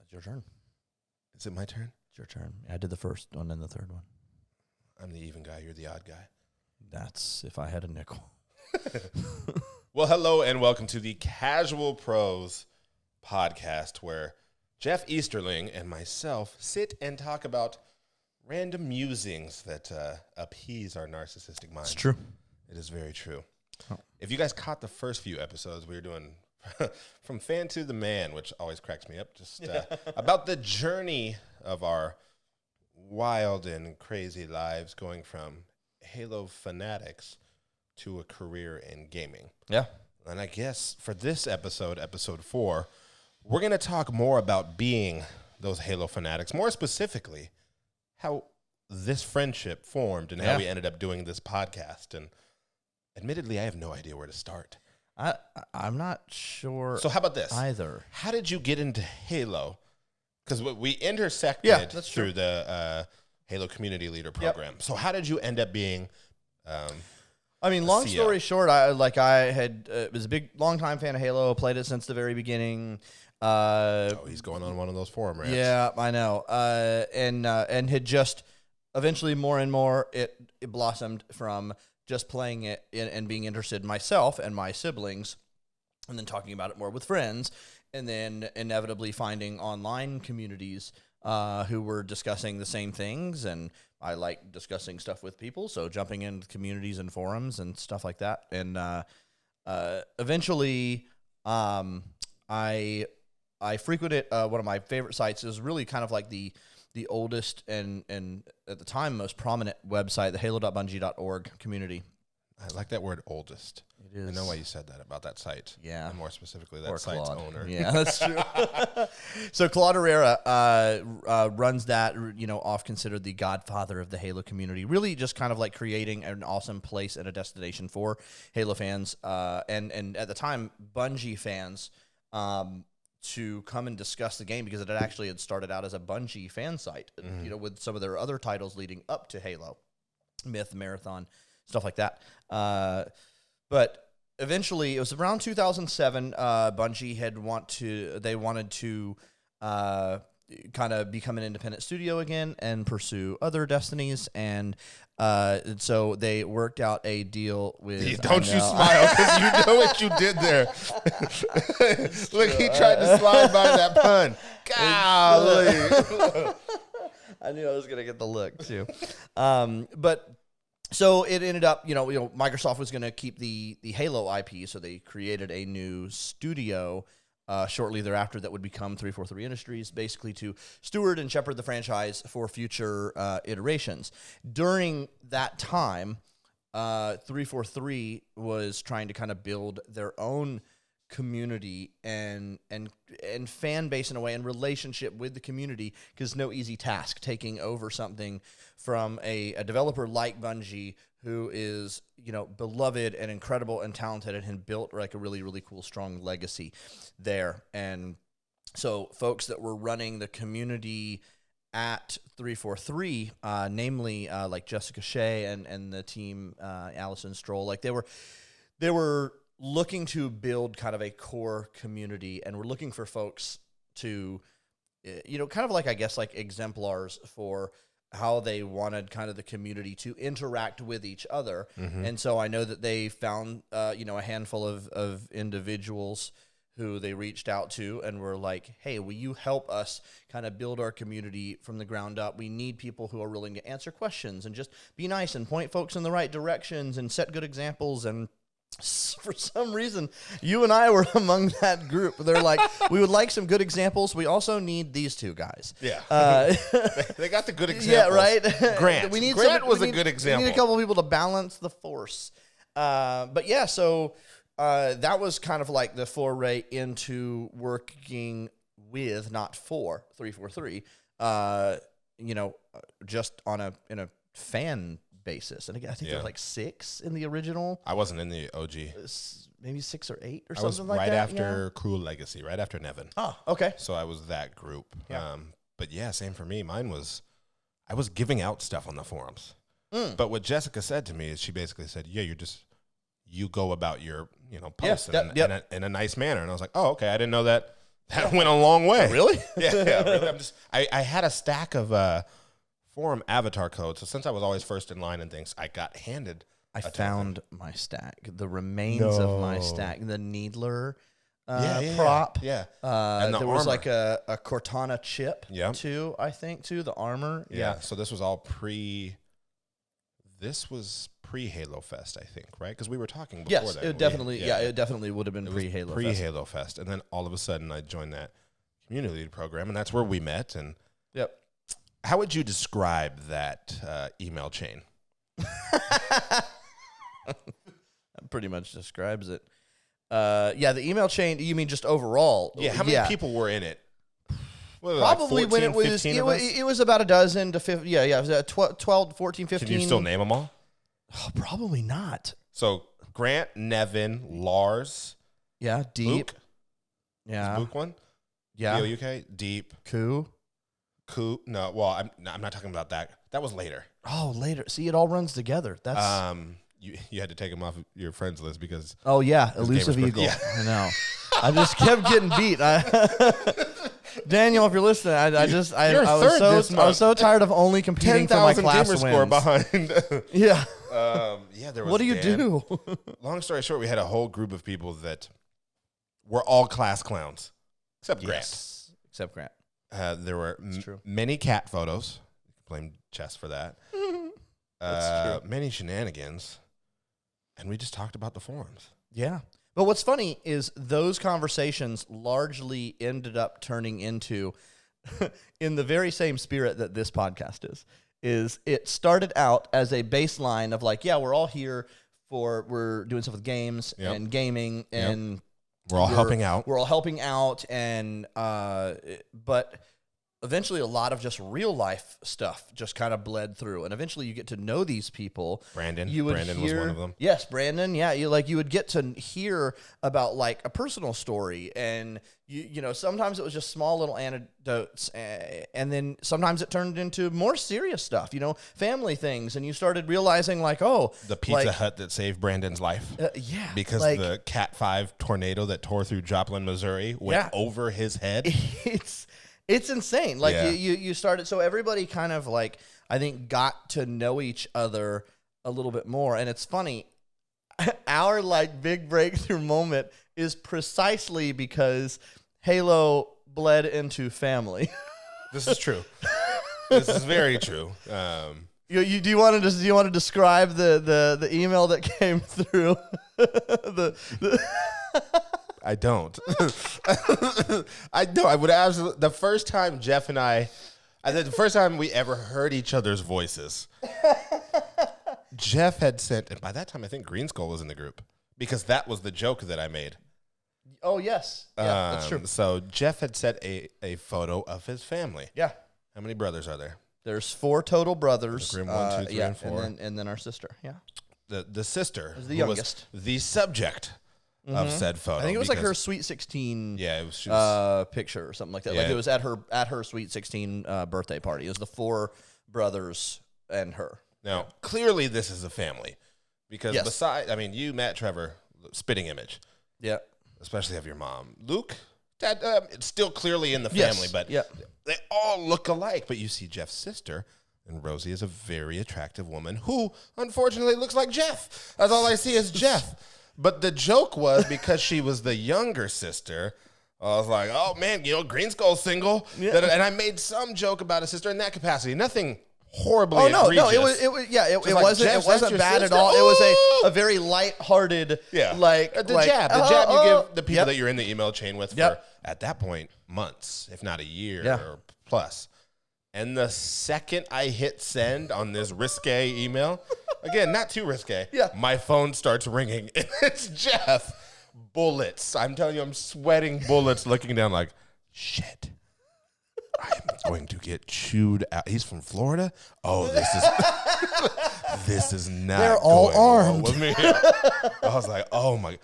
It's your turn. Is it my turn? It's your turn. I did the first one and the third one. I'm the even guy. You're the odd guy. That's if I had a nickel. Well, hello and welcome to the Casual Pros podcast, where Jeff Easterling and myself sit and talk about random musings that appease our narcissistic mind. It's true. It is very true. Oh. If you guys caught the first few episodes, we were doing From Fan to the Man, which always cracks me up, just about the journey of our wild and crazy lives going from Halo fanatics to a career in gaming. Yeah. And I guess for this episode, episode 4, we're going to talk more about being those Halo fanatics, more specifically how this friendship formed and how we ended up doing this podcast. And admittedly, I have no idea where to start. I'm not sure. So how about this? Either. How did you get into Halo? Because we intersected through the Halo Community Leader program. Yep. So how did you end up being... I mean, long story short, I was a long time fan of Halo, played it since the very beginning. He's going on one of those forum rants. Yeah, I know. And had just eventually more and more it blossomed from just playing it and being interested in myself and my siblings, and then talking about it more with friends, and then inevitably finding online communities who were discussing the same things, and I like discussing stuff with people, so jumping into communities and forums and stuff like that. And eventually, I frequented one of my favorite sites. It was really kind of like the oldest and at the time most prominent website, the halo.bungie.org community. I like that word, oldest. It is. I know why you said that about that site. Yeah. And more specifically, that site's owner. Yeah, that's true. So Claude Herrera runs that, oft considered the godfather of the Halo community, really just kind of like creating an awesome place and a destination for Halo fans, and at the time, Bungie fans, to come and discuss the game, because it had started out as a Bungie fan site, with some of their other titles leading up to Halo, Myth, Marathon, stuff like that. But eventually, it was around 2007. Bungie wanted to kind of become an independent studio again and pursue other destinies, and so they worked out a deal with. Don't you smile, because you know what you did there. Look, he tried to slide by that pun. Golly. I knew I was gonna get the look too, but. So it ended up, Microsoft was going to keep the Halo IP, so they created a new studio shortly thereafter that would become 343 Industries, basically to steward and shepherd the franchise for future iterations. During that time, 343 was trying to kind of build their own community and fan base in a way, and relationship with the community, because no easy task taking over something from a developer like Bungie, who is beloved and incredible and talented, and had built like a really, really cool, strong legacy there. And so folks that were running the community at 343, namely like Jessica Shea and the team, Allison Stroll, like they were looking to build kind of a core community, and we're looking for folks to, kind of like, I guess, like exemplars for how they wanted kind of the community to interact with each other. Mm-hmm. And so I know that they found, a handful of individuals who they reached out to and were like, hey, will you help us kind of build our community from the ground up? We need people who are willing to answer questions and just be nice and point folks in the right directions and set good examples. And for some reason, you and I were among that group. They're like, we would like some good examples. We also need these two guys. Yeah. They got the good examples. Yeah, right? Grant. Grant was a good example. We need a couple of people to balance the force. But yeah, so that was kind of like the foray into working with, not for, 343, just in a fan basis. And again, I think there were like 6 in the original. I wasn't in the OG. Maybe 6 or 8 or something like that. Right after Cruel Legacy, right after Nevin. Oh, okay. So I was that group. Yeah. But yeah, same for me. Mine was, I was giving out stuff on the forums. But what Jessica said to me is, she basically said, yeah, you go about your, posts in a nice manner. And I was like, oh, okay. I didn't know that That went a long way. Really? Yeah, really. I had a stack of forum avatar codes. So since I was always first in line and things, I got handed. I found my stack, the remains of my stack, the Needler prop. Yeah. And there was armor. like a Cortana chip Yep. too, I think, too, the armor. Yeah. So this was all pre-Halo Fest, I think, right? Because we were talking before Yes, that. it definitely, it definitely would have been pre-Halo Fest. Pre-Halo Fest. And then all of a sudden I joined that community lead program, and that's where we met. And Yep. how would you describe that email chain? That pretty much describes it. The email chain, you mean just overall? Yeah, how many people were in it? Probably like 14, when it was, it was about a dozen to 50. Yeah, it was 12, 14, 15. Can you still name them all? Oh, probably not. So Grant, Nevin, Lars. Yeah, Deep. Luke. Yeah. Is Luke one? Yeah. B-O-U-K? Deep. Koo. No, well, I'm not talking about that. That was later. Oh, later. See, it all runs together. That's you had to take him off of your friends list because oh yeah, Elusive Eagle. Yeah. I know. I just kept getting beat. Daniel, if you're listening, I was so tired of only competing for my class gamer wins. score behind. Yeah. There was What do you Dan. do? Long story short, we had a whole group of people that were all class clowns, except Grant. Except Grant. There were true. many cat photos. Blame Chess for that. That's true. Many shenanigans. And we just talked about the forums. Yeah. But what's funny is those conversations largely ended up turning into, in the very same spirit that this podcast is it started out as a baseline of like, yeah, we're all here we're doing stuff with games and gaming and we're all helping out. We're all helping out and, but eventually a lot of just real life stuff just kind of bled through. And eventually you get to know these people. Brandon was one of them. Yes, Brandon. Yeah. You would get to hear about like a personal story and you know, sometimes it was just small little anecdotes and then sometimes it turned into more serious stuff, you know, family things. And you started realizing like, oh, the Pizza Hut that saved Brandon's life. Yeah. Because the Cat 5 tornado that tore through Joplin, Missouri went over his head. It's insane. Like you started, so everybody kind of like, I think got to know each other a little bit more. And it's funny, our like big breakthrough moment is precisely because Halo bled into family. This is true. This is very true. Do you want to describe the email that came through? I don't. I know. I would absolutely. The first time Jeff and I think the first time we ever heard each other's voices, Jeff had sent, and by that time I think Green Skull was in the group because that was the joke that I made. Oh yes, yeah, that's true. So Jeff had sent a photo of his family. Yeah. How many brothers are there? There's 4 total brothers. Grim 1, 2, 3, and 4. And then our sister. Yeah. The sister was the youngest. Was the subject of said photo. I think it was like her Sweet 16 it was, picture or something like that. Yeah. Like it was at her Sweet 16 birthday party. It was the 4 brothers and her. Now, clearly this is a family because besides, I mean, you, Matt, Trevor, spitting image. Yeah. Especially of your mom. Luke, Dad, it's still clearly in the family, but they all look alike. But you see Jeff's sister, and Rosie is a very attractive woman who, unfortunately, looks like Jeff. That's all I see is Jeff. But the joke was because she was the younger sister, I was like, oh, man, you know, Green Skull's single. Yeah. And I made some joke about a sister in that capacity. Nothing horribly egregious. No, it wasn't bad at all. It was a very lighthearted, the jab you give the people that you're in the email chain with for, at that point, months, if not a year or plus. And the second I hit send on this risque email, again, not too risque, my phone starts ringing. And it's Jeff. Bullets. I'm telling you, I'm sweating bullets looking down like, shit. I'm going to get chewed out. He's from Florida. Oh, this is not. They're all armed with me. I was like, oh my.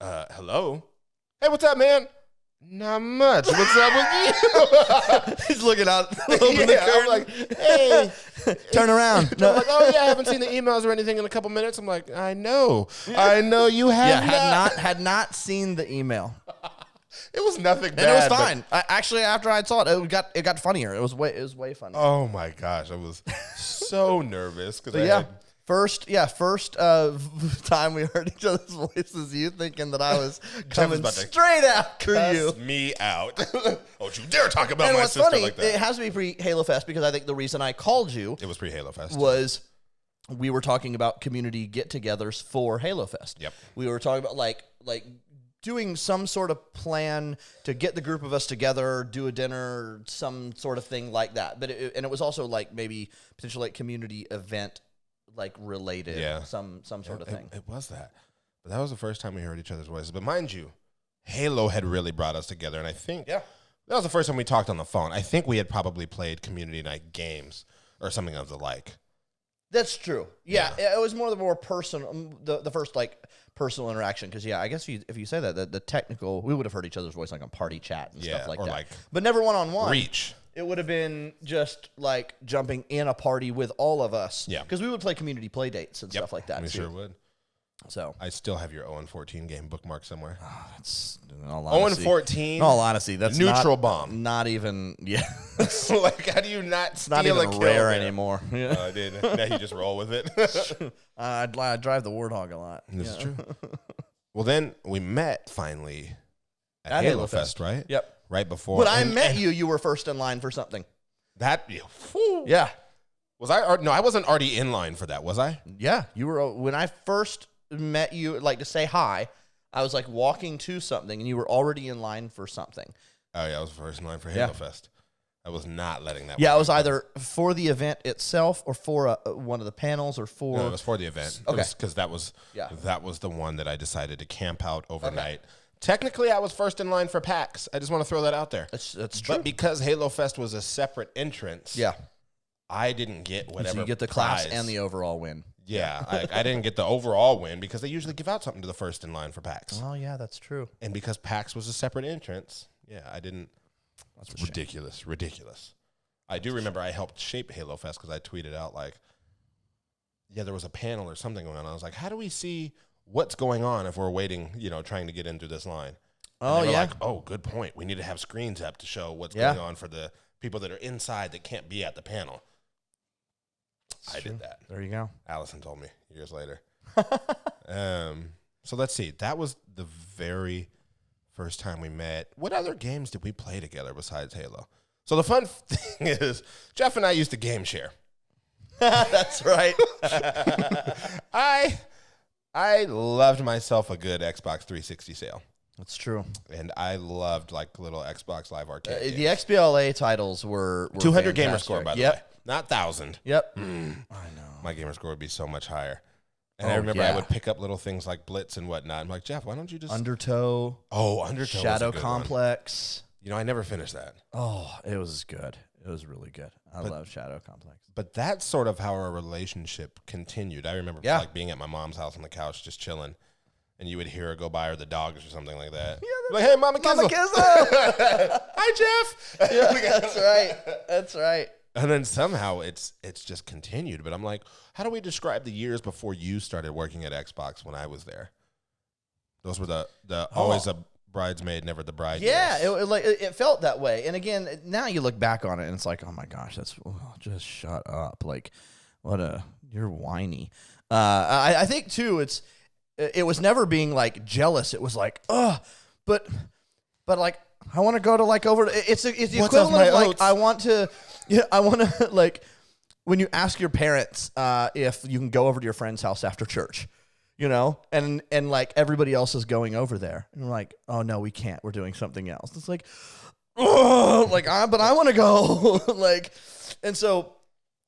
Hello. Hey, what's up, man? Not much. What's up with you? He's looking out. Open the curtain. I'm like, hey, turn around. No. Like, oh yeah, I haven't seen the emails or anything in a couple minutes. I'm like, I know you have had not seen the email. It was nothing bad. And it was fine. Actually, after I saw it, it got funnier. It was way funnier. Oh my gosh, I was so nervous because First time we heard each other's voices, you thinking that I was coming straight after you. Me out. Don't you dare talk about and my what's sister funny, like that. it has to be pre-Halo Fest because I think the reason I called you It was pre-Halo Fest. Was we were talking about community get-togethers for Halo Fest. Yep. We were talking about like doing some sort of plan to get the group of us together, do a dinner, some sort of thing like that. But it was also like maybe potentially like community event like related, some sort of thing. It was that. But that was the first time we heard each other's voices. But mind you, Halo had really brought us together. And I think that was the first time we talked on the phone. I think we had probably played community night games or something of the like. That's true. Yeah. It was more personal, the first like personal interaction. Because I guess if you say that, the technical, we would have heard each other's voice like on party chat and stuff like that. Like, but never one-on-one. Reach. It would have been just like jumping in a party with all of us. Yeah. Because we would play community play dates and stuff like that. We sure would. So I still have your 0-14 game bookmarked somewhere. Oh, that's in all honesty. 0-14. In all honesty, that's neutral bomb. Not even. Yeah. Like, how do you not steal not even a kill rare there? Anymore. Yeah. Now you just roll with it. I drive the Warthog a lot. This is true. Well, then we met finally at Halo Fest, right? Yep. Right before. When I met you were first in line for something. Yeah. Was I? No, I wasn't already in line for that, was I? Yeah, you were. When I first met you, like to say hi, I was like walking to something, and you were already in line for something. Oh yeah, I was first in line for Halo Fest. I was not letting that. Yeah, it was either for the event itself, or for one of the panels, or for. No, it was for the event. Okay, because that was the one that I decided to camp out overnight. Okay. Technically, I was first in line for PAX. I just want to throw that out there. That's true. But because Halo Fest was a separate entrance, I didn't get whatever. So you get the class and the overall win. Yeah, I didn't get the overall win because they usually give out something to the first in line for PAX. Oh, yeah, that's true. And because PAX was a separate entrance, I didn't. That's ridiculous. I do remember I helped shape Halo Fest because I tweeted out like, there was a panel or something going on. I was like, how do we see what's going on if we're waiting, trying to get in through this line? And they were like, oh, good point. We need to have screens up to show what's going on for the people that are inside that can't be at the panel. I did that. There you go. Allison told me years later. So let's see. That was the very first time we met. What other games did we play together besides Halo? So the fun thing is, Jeff and I used to game share. That's right. I loved myself a good Xbox 360 sale. That's true. And I loved like little Xbox Live Arcade. The XBLA titles were 200 gamer score, by the way. Not 1,000. Yep. I know. My gamer score would be so much higher. And I remember I would pick up little things like Blitz and whatnot. I'm like, Jeff, why don't you just... Undertow. Oh, Undertow Shadow Complex. One. I never finished that. Oh, it was good. It was really good. I love Shadow Complex. But that's sort of how our relationship continued. I remember like being at my mom's house on the couch just chilling, and you would hear her go by, or the dogs or something like that. Yeah, like, hey, Mama Kizzle. Hi, Jeff. Yeah, that's right. That's right. And then somehow it's just continued. But I'm like, how do we describe the years before you started working at Xbox when I was there? Those were the always a bridesmaid, never the bride. Yeah, it felt that way. And again, now you look back on it and it's like, oh my gosh, just shut up. Like, you're whiny. I think too, it was never being like jealous. It was like, but like, I want to go to like over. It's the equivalent of like, oats? I want to like, when you ask your parents if you can go over to your friend's house after church. And like everybody else is going over there. And we're like, oh no, we can't. We're doing something else. It's like, oh, like, but I want to go. Like, and so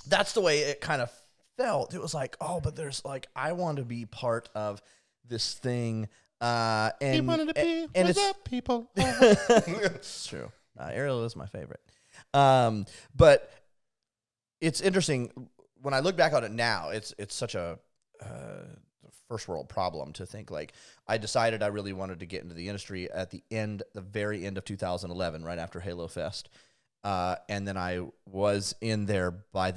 that's the way it kind of felt. It was like, oh, but there's like, I want to be part of this thing. And he wanted to be with the people. It's true. Ariel is my favorite. But it's interesting when I look back on it now. It's such a first world problem to think like I decided I really wanted to get into the industry at the very end of 2011, right after Halo Fest, and then I was in there by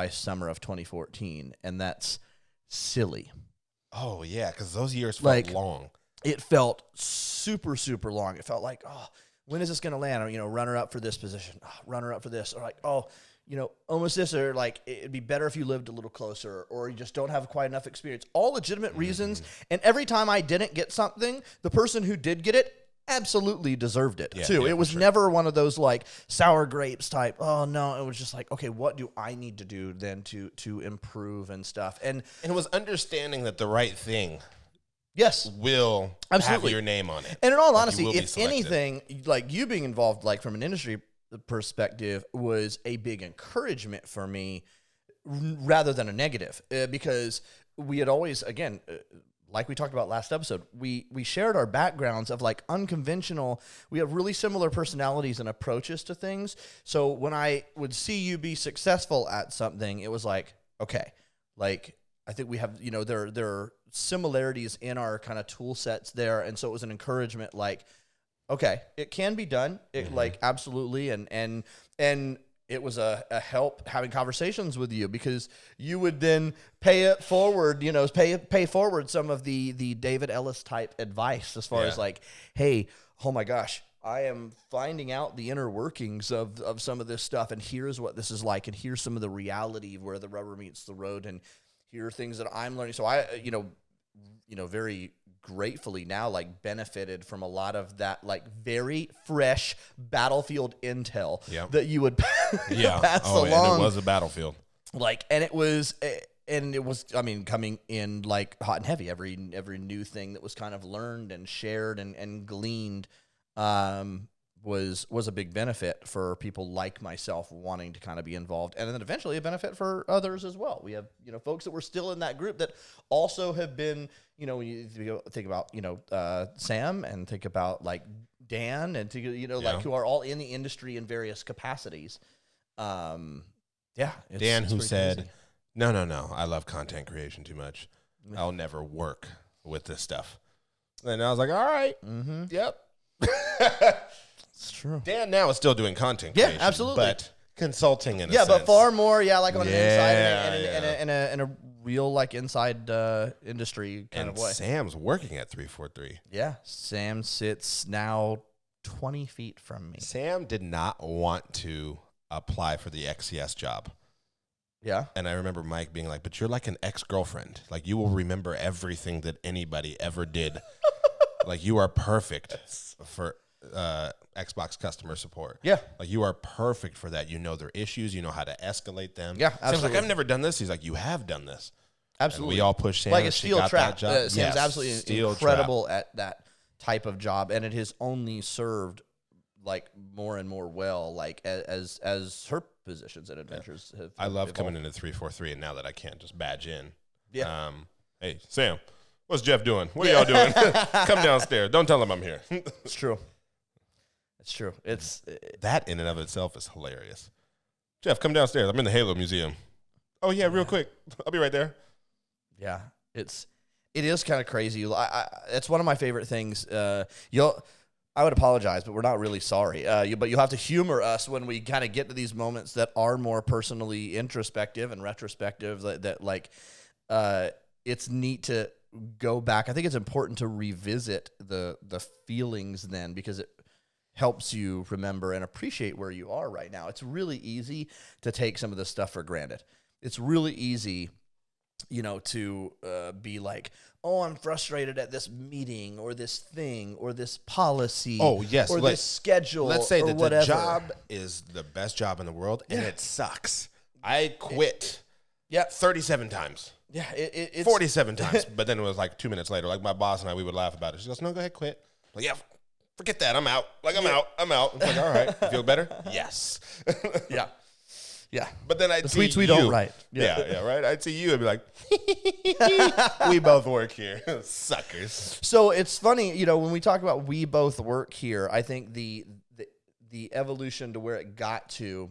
summer of 2014, and that's silly. Oh yeah, because those years felt long. it felt super, super long. It felt like, oh, when is this going to land? Or, you know, runner up for this position, runner up for this, or like, oh, you know, almost this, or like, it'd be better if you lived a little closer, or you just don't have quite enough experience. All legitimate reasons. And every time I didn't get something, the person who did get it absolutely deserved it too. Yeah, it was never one of those like sour grapes type. Oh no, it was just like, okay, what do I need to do then to improve and stuff? And it was understanding that the right thing yes, will absolutely have your name on it. And in all Like, honesty, you will be if selected. anything, like you being involved, like from an industry perspective, was a big encouragement for me rather than a negative, because we had always, again, like we talked about last episode, we shared our backgrounds of like unconventional. We have really similar personalities and approaches to things. So when I would see you be successful at something, it was like, okay, like I think we have, you know, there are similarities in our kind of tool sets there. And so it was an encouragement, like, okay, it can be done. It like absolutely. And it was a help having conversations with you, because you would then pay it forward, you know, pay forward some of the David Ellis type advice as far as like, hey, oh my gosh, I am finding out the inner workings of some of this stuff, and here's what this is like, and here's some of the reality of where the rubber meets the road, and here are things that I'm learning. So I, you know, very gratefully now like benefited from a lot of that like very fresh battlefield intel that you would pass along. And it was a battlefield. Like, and it was, I mean, coming in like hot and heavy, every new thing that was kind of learned and shared and gleaned, was a big benefit for people like myself wanting to kind of be involved, and then eventually a benefit for others as well. We have, you know, folks that were still in that group that also have been, you know, when you think about, you know, Sam, and think about like Dan, and you know, like who are all in the industry in various capacities. Dan, who said, crazy. No, I love content creation too much. I'll never work with this stuff. And I was like, all right, yep. It's true. Dan now is still doing content creation. Yeah, absolutely. But consulting in a sense. But far more, like on an inside and a real like inside industry kind of way. Sam's working at 343. Yeah, Sam sits now 20 feet from me. Sam did not want to apply for the XCS job. Yeah. And I remember Mike being like, but you're like an ex-girlfriend. Like, you will remember everything that anybody ever did. Like, you are perfect for Xbox customer support. Yeah. Like, you are perfect for that. You know their issues. You know how to escalate them. Yeah, absolutely. Sam's like, I've never done this. He's like, you have done this. Absolutely. And we all push Sam. Like a steel trap. Sam's yes, absolutely incredible at that type of job, and it has only served like more and more well, like as her positions and adventures have. I love evolved. coming into 343, and now that I can't just badge in. Yeah. Hey, Sam, what's Jeff doing? What are y'all doing? Come downstairs. Don't tell him I'm here. It's true. It's true. It's that in and of itself is hilarious. Jeff, come downstairs. I'm in the Halo Museum. Oh yeah, real quick. I'll be right there. Yeah, it is kind of crazy. It's one of my favorite things. I would apologize, but we're not really sorry. But you'll have to humor us when we kind of get to these moments that are more personally introspective and retrospective. It's neat to go back. I think it's important to revisit the feelings then, because it helps you remember and appreciate where you are right now. It's really easy to take some of this stuff for granted. It's really easy, to be like, oh, I'm frustrated at this meeting or this thing or this policy. Oh, yes. Or this schedule. Let's say or that whatever. the job is the best job in the world, and it sucks. I quit 37 times. Yeah, it's 47 times. But then it was like 2 minutes later, like my boss and I, we would laugh about it. She goes, no, go ahead, quit. Like, yeah, forget that. I'm out. Like, I'm out. I'm like, all right. You feel better? Yes. Yeah. Yeah. But then I'd see we you. don't write. Yeah, right? I'd see you and be like, we both work here. Suckers. So it's funny, when we talk about we both work here, I think the evolution to where it got to,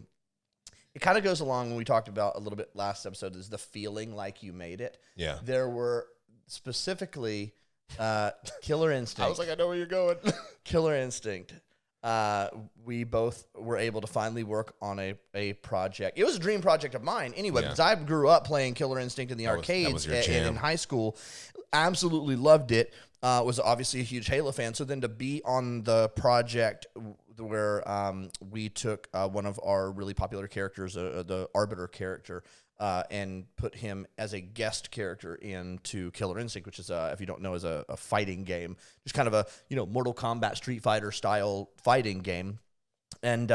it kind of goes along when we talked about a little bit last episode, is the feeling like you made it. Yeah. There were specifically Killer Instinct. I was like, I know where you're going. Killer Instinct. We both were able to finally work on a project. It was a dream project of mine anyway, because I grew up playing Killer Instinct in the arcades that was your jam. in high school. Absolutely loved it. was obviously a huge Halo fan. So then to be on the project where we took one of our really popular characters, the Arbiter character, and put him as a guest character into Killer Instinct, which is, if you don't know, is a fighting game. Just kind of a, Mortal Kombat Street Fighter style fighting game. And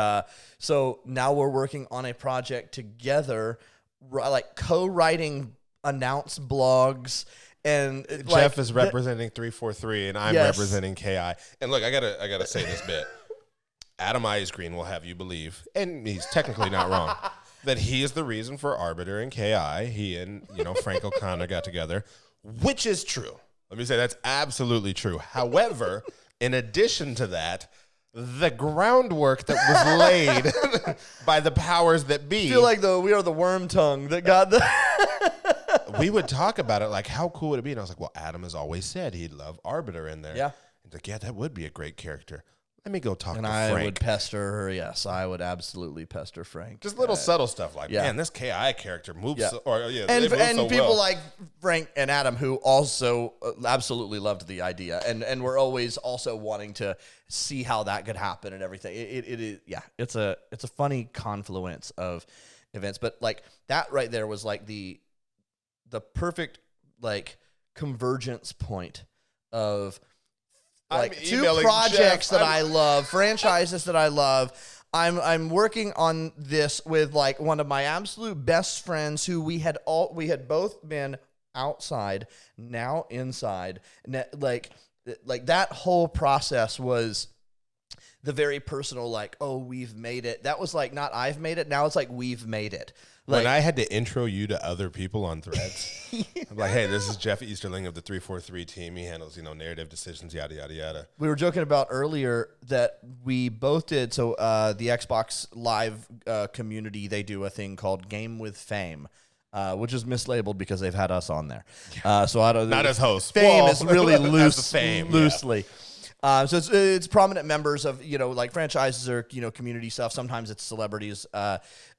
so now we're working on a project together, like co-writing announce blogs. And Jeff is representing 343, and I'm representing KI. And look, I gotta say this bit. Adam Eyes Green will have you believe, and he's technically not wrong, that he is the reason for Arbiter and KI. He and Frank O'Connor got together, which is true. Let me say that's absolutely true. However, in addition to that, the groundwork that was laid by the powers that be. I feel like we are the worm tongue that got the. We would talk about it like, how cool would it be? And I was like, well, Adam has always said he'd love Arbiter in there. Yeah. He's like, yeah, that would be a great character. Let me go talk to Frank. Frank. And I would pester her. Yes, I would absolutely pester Frank. Just little subtle stuff like, man, this KI character moves. Yeah. And people like Frank and Adam who also absolutely loved the idea and were always also wanting to see how that could happen and everything. It is, it's a funny confluence of events, but like that right there was like the perfect like convergence point of like two projects that I love, franchises that I love. I'm working on this with like one of my absolute best friends who we had both been outside, now inside. Like that whole process was the very personal, like, oh, we've made it. That was like not I've made it. Now it's like we've made it. Like, when I had to intro you to other people on Threads, I'm like, hey, this is Jeff Easterling of the 343 team. He handles, narrative decisions, yada, yada, yada. We were joking about earlier that we both did. So the Xbox Live community, they do a thing called Game with Fame, which is mislabeled because they've had us on there. So I don't. Not as hosts. Fame is really loose, fame, loosely. So it's prominent members of, like franchises or, community stuff. Sometimes it's celebrities.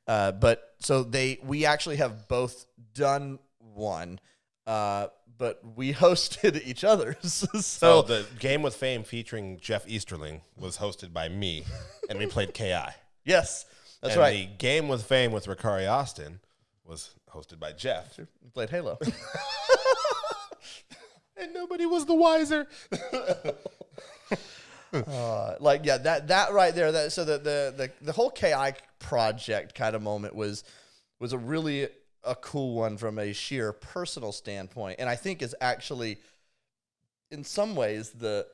But so we actually have both done one, but we hosted each other's. So the Game with Fame featuring Jeff Easterling was hosted by me, and we played KI. Yes, that's and right. The Game with Fame with Rukari Austin was hosted by Jeff. We played Halo. And nobody was the wiser. That right there. So the whole KI project kind of moment was a really a cool one from a sheer personal standpoint, and I think is actually in some ways the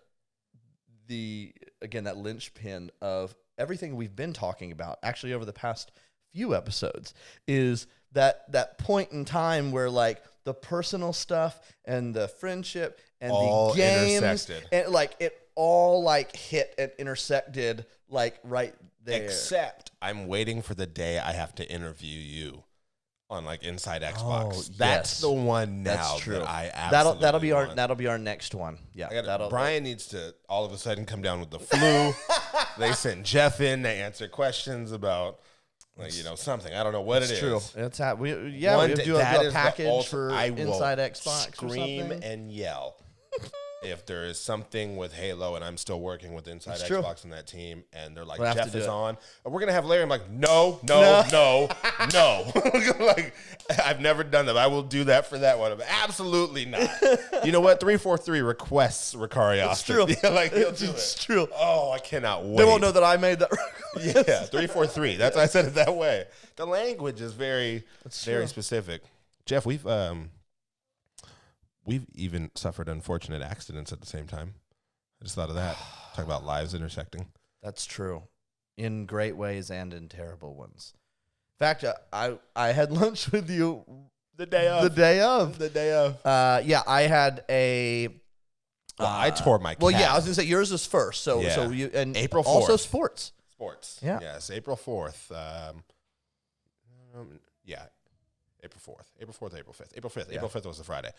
again that linchpin of everything we've been talking about actually over the past few episodes is that point in time where like the personal stuff and the friendship and all the games intersected. And like it all like hit and intersected like right there. Except I'm waiting for the day I have to interview you on like Inside Xbox. Oh, That's the one now. That's true. That I absolutely that'll be our next one. Yeah. Brian needs to all of a sudden come down with the flu. They send Jeff in. They answer questions about like something. I don't know what it is. True. It's we do a package for Inside Xbox. Scream or something. and yell. If there is something with Halo and I'm still working with Inside That's Xbox true. and that team, and they're like, We'll Jeff is on, and we're going to have Larry. I'm like, no. Like, I've never done that. I will do that for that one. I'm, absolutely not. You know what? 343 requests Rukari Austin. It's true. Like, he'll do It's it. true. Oh, I cannot wait. They won't know that I made that. Yeah, 343. That's why I said it that way. The language is very specific. Jeff, we've even suffered unfortunate accidents at the same time. I just thought of that. Talk about lives intersecting. That's true. In great ways and in terrible ones. In fact, I had lunch with you The day of. Yeah, I had a... I tore my calf. Well, yeah, I was going to say yours is first. So Yeah. you and April 4th. Also sports. Yeah. Yes, April 4th. April 4th. April 4th, April 5th. April 5th. Yeah. April 5th was the Friday.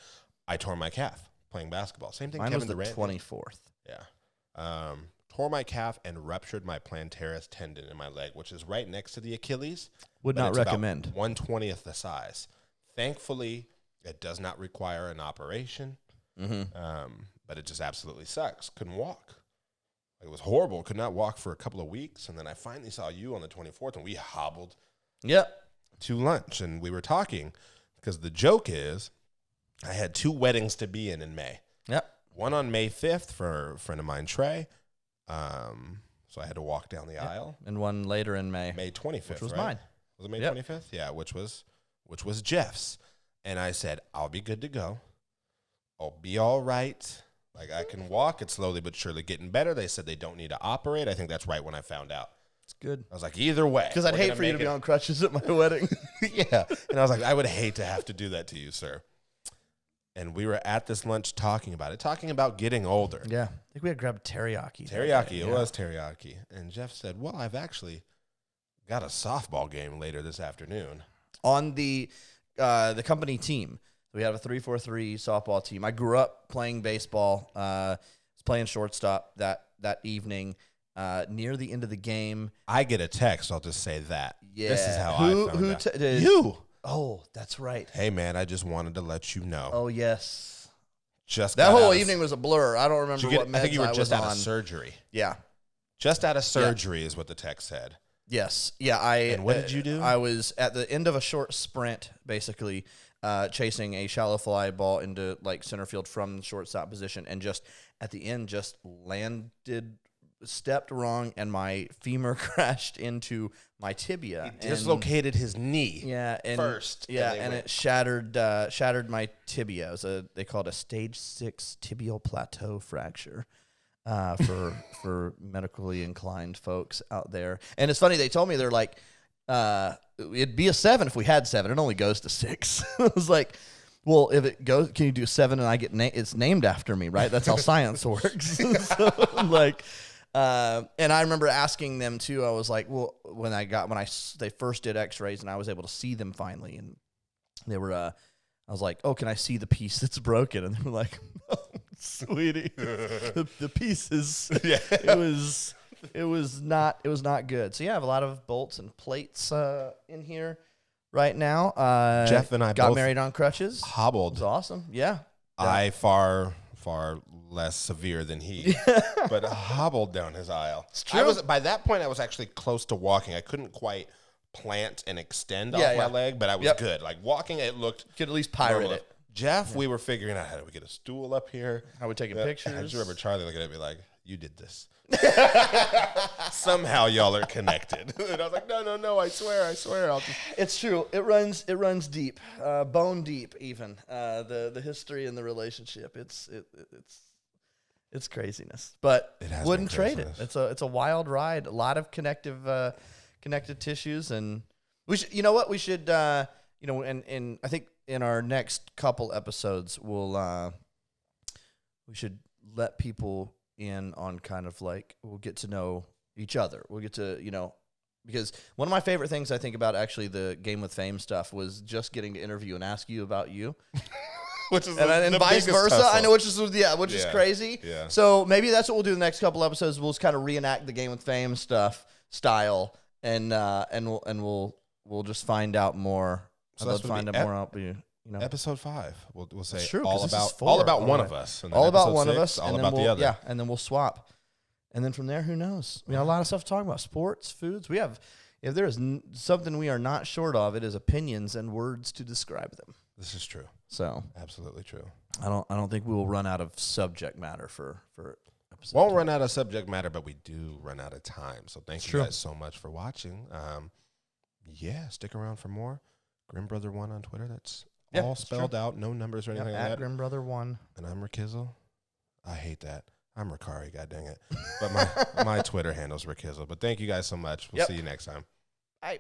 I tore my calf playing basketball. Same thing Mine Kevin was the Durant. 24th. Yeah. Tore my calf and ruptured my plantaris tendon in my leg, which is right next to the Achilles. Would but not it's recommend. About 1/20th the size. Thankfully, it does not require an operation. Mm-hmm. but it just absolutely sucks. Couldn't walk. It was horrible. Could not walk for a couple of weeks. And then I finally saw you on the 24th, and we hobbled to lunch. And we were talking because the joke is I had 2 weddings to be in May. Yep. One on May 5th for a friend of mine, Trey. So I had to walk down the aisle. And one later in May. May 25th, which was right? mine. Was it May 25th? Yeah, which was Jeff's. And I said, I'll be good to go. I'll be all right. Like, I can walk. It's slowly but surely getting better. They said they don't need to operate. I think that's right when I found out. It's good. I was like, either way. Because I'd hate for you to be on crutches at my wedding. Yeah. And I was like, I would hate to have to do that to you, sir. And we were at this lunch talking about getting older. Yeah. I think we had grabbed teriyaki. It was teriyaki. And Jeff said, well, I've actually got a softball game later this afternoon. On the company team. We have a 3-4-3 softball team. I grew up playing baseball. Was playing shortstop that evening. Near the end of the game, I get a text. I'll just say that. Yeah. This is how I found out. You. Oh, that's right. Hey, man, I just wanted to let you know. Oh, yes. That whole evening was a blur. I don't remember what meds I think you were just out on. of surgery. Yeah. Just out of surgery is what the text said. Yes. Yeah. And what did you do? I was at the end of a short sprint, basically, chasing a shallow fly ball into like center field from the shortstop position, and just at the end, just stepped wrong, and my femur crashed into my tibia. He dislocated his knee. Yeah, first. Yeah, and it shattered my tibia. It was they call it a stage 6 tibial plateau fracture. For medically inclined folks out there. And it's funny, they told me, they're like, it'd be a 7 if we had 7. It only goes to 6. I was like, well, if it goes, can you do 7 and I get it's named after me, right? That's how science works. So, like, and I remember asking them too. I was like, well, they first did X-rays and I was able to see them finally, and they were, I was like, oh, can I see the piece that's broken? And they were like, oh, sweetie, the piece is, it was not good. So yeah, I have a lot of bolts and plates in here right now. Jeff and I got both married on crutches. Hobbled. It's awesome. Yeah. I far less severe than he, but hobbled down his aisle. It's true. By that point, I was actually close to walking. I couldn't quite plant and extend off my leg, but I was good. Like walking, it looked... Could at least pirate normal. it. Jeff, we were figuring out, how do we get a stool up here? How we taking pictures? I just remember Charlie looking at me like, you did this. Somehow y'all are connected. And I was like, no, I swear. It's true. It runs deep, bone deep even. The history and the relationship. It's craziness, but wouldn't trade it. It's a wild ride. A lot of connective tissues, and we should. You know what? We should. And I think in our next couple episodes, we should let people in on kind of like, we'll get to know each other. We'll get to, because one of my favorite things I think about actually the Game with Fame stuff was just getting to interview and ask you about you. Which is and vice versa. Tussle. I know, which is crazy. Yeah. So maybe that's what we'll do the next couple episodes. We'll just kind of reenact the Game with Fame style, and we'll just find out more. So I'd love to find out more about you. Episode 5, we'll say true, all about one of us. All about one of us. All about the other. Yeah, and then we'll swap. And then from there, who knows? We got a lot of stuff to talk about. Sports, foods. We have, if there is something we are not short of, it is opinions and words to describe them. This is true. So absolutely true. I don't think we will run out of subject matter for episode. Won't run out of subject matter, but we do run out of time. So thank you guys so much for watching. Stick around for more. Grim Brother 1 on Twitter. That's all spelled out, no numbers or anything like that. Grim Brother 1. And I'm Rikizzle. I hate that. I'm Rukari, god dang it. But my Twitter handle's Rikizzle. But thank you guys so much. We'll see you next time. Bye.